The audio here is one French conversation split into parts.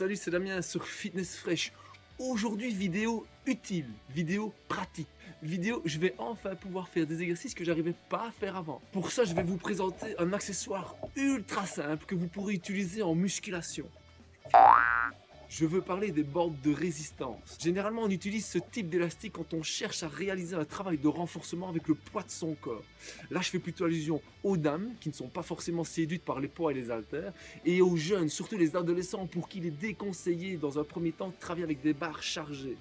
Salut, c'est Damien sur Fitness Fresh. Aujourd'hui, vidéo utile, vidéo pratique. Vidéo, je vais enfin pouvoir faire des exercices que j'arrivais pas à faire avant. Pour ça, je vais vous présenter un accessoire ultra simple que vous pourrez utiliser en musculation. Je veux parler des bandes de résistance. Généralement, on utilise ce type d'élastique quand on cherche à réaliser un travail de renforcement avec le poids de son corps. Là, je fais plutôt allusion aux dames qui ne sont pas forcément séduites par les poids et les haltères, et aux jeunes, surtout les adolescents, pour qui il est déconseillé dans un premier temps de travailler avec des barres chargées.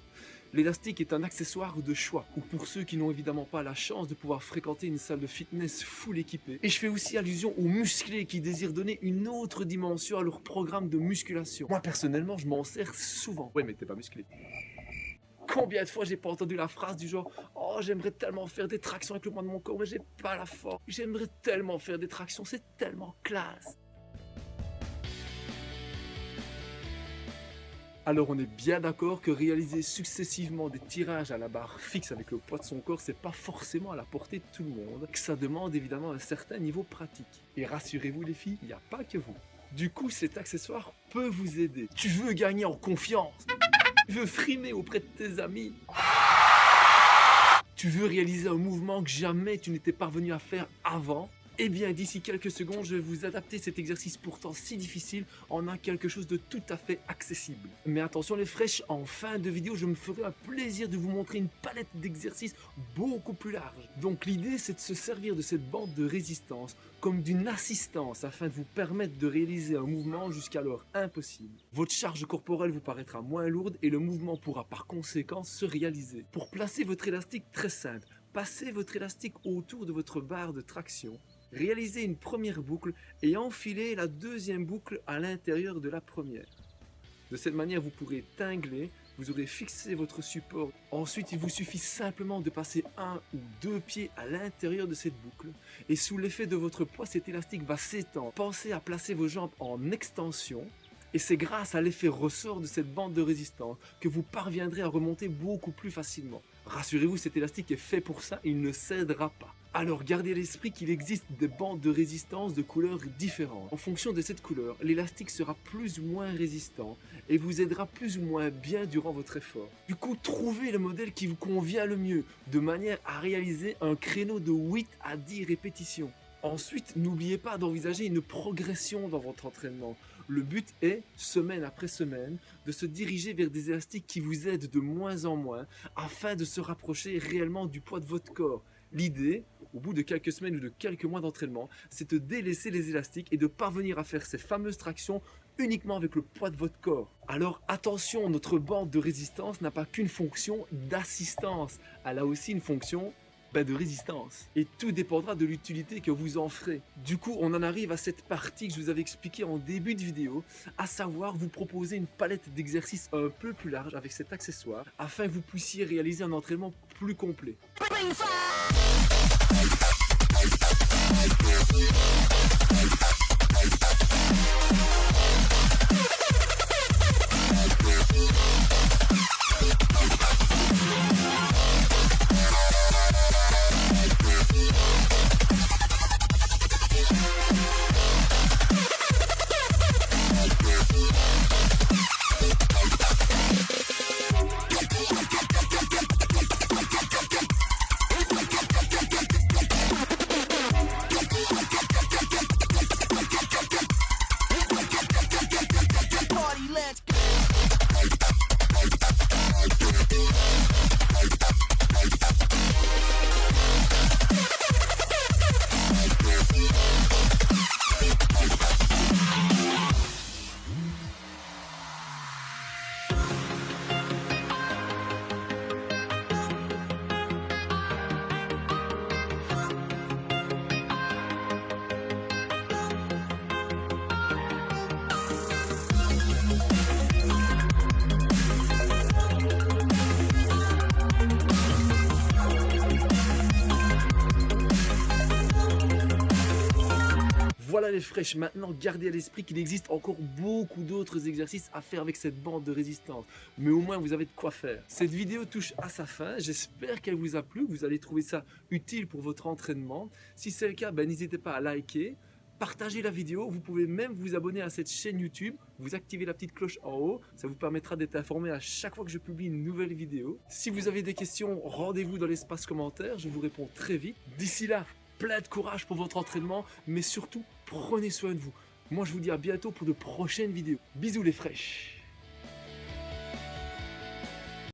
L'élastique est un accessoire de choix, ou pour ceux qui n'ont évidemment pas la chance de pouvoir fréquenter une salle de fitness full équipée. Et je fais aussi allusion aux musclés qui désirent donner une autre dimension à leur programme de musculation. Moi personnellement, je m'en sers souvent. Ouais, mais t'es pas musclé. Combien de fois j'ai pas entendu la phrase du genre « Oh, j'aimerais tellement faire des tractions avec le poids de mon corps, mais j'ai pas la force. J'aimerais tellement faire des tractions, c'est tellement classe. » Alors on est bien d'accord que réaliser successivement des tirages à la barre fixe avec le poids de son corps, c'est pas forcément à la portée de tout le monde, que ça demande évidemment un certain niveau pratique. Et rassurez-vous les filles, il n'y a pas que vous. Du coup, cet accessoire peut vous aider. Tu veux gagner en confiance, tu veux frimer auprès de tes amis, tu veux réaliser un mouvement que jamais tu n'étais parvenu à faire avant. Eh bien, d'ici quelques secondes, je vais vous adapter cet exercice pourtant si difficile en un quelque chose de tout à fait accessible. Mais attention les fraîches, en fin de vidéo, je me ferai un plaisir de vous montrer une palette d'exercices beaucoup plus large. Donc l'idée, c'est de se servir de cette bande de résistance comme d'une assistance afin de vous permettre de réaliser un mouvement jusqu'alors impossible. Votre charge corporelle vous paraîtra moins lourde et le mouvement pourra par conséquent se réaliser. Pour placer votre élastique, très simple, passez votre élastique autour de votre barre de traction. Réalisez une première boucle et enfilez la deuxième boucle à l'intérieur de la première. De cette manière, vous pourrez tingler, vous aurez fixé votre support. Ensuite, il vous suffit simplement de passer un ou deux pieds à l'intérieur de cette boucle. Et sous l'effet de votre poids, cet élastique va s'étendre. Pensez à placer vos jambes en extension. Et c'est grâce à l'effet ressort de cette bande de résistance que vous parviendrez à remonter beaucoup plus facilement. Rassurez-vous, cet élastique est fait pour ça, il ne cédera pas. Alors gardez à l'esprit qu'il existe des bandes de résistance de couleurs différentes. En fonction de cette couleur, l'élastique sera plus ou moins résistant et vous aidera plus ou moins bien durant votre effort. Du coup, trouvez le modèle qui vous convient le mieux, de manière à réaliser un créneau de 8 à 10 répétitions. Ensuite, n'oubliez pas d'envisager une progression dans votre entraînement. Le but est, semaine après semaine, de se diriger vers des élastiques qui vous aident de moins en moins afin de se rapprocher réellement du poids de votre corps. L'idée, au bout de quelques semaines ou de quelques mois d'entraînement, c'est de délaisser les élastiques et de parvenir à faire ces fameuses tractions uniquement avec le poids de votre corps. Alors attention, notre bande de résistance n'a pas qu'une fonction d'assistance, elle a aussi une fonction de résistance. Et tout dépendra de l'utilité que vous en ferez. Du coup, on en arrive à cette partie que je vous avais expliquée en début de vidéo, à savoir vous proposer une palette d'exercices un peu plus large avec cet accessoire, afin que vous puissiez réaliser un entraînement plus complet. Voilà les fraîches, maintenant gardez à l'esprit qu'il existe encore beaucoup d'autres exercices à faire avec cette bande de résistance. Mais au moins vous avez de quoi faire. Cette vidéo touche à sa fin, j'espère qu'elle vous a plu, que vous allez trouver ça utile pour votre entraînement. Si c'est le cas, n'hésitez pas à liker, partagez la vidéo, vous pouvez même vous abonner à cette chaîne YouTube, vous activez la petite cloche en haut, ça vous permettra d'être informé à chaque fois que je publie une nouvelle vidéo. Si vous avez des questions, rendez-vous dans l'espace commentaire, je vous réponds très vite. D'ici là, plein de courage pour votre entraînement, mais surtout, prenez soin de vous. Moi, je vous dis à bientôt pour de prochaines vidéos. Bisous les fraîches!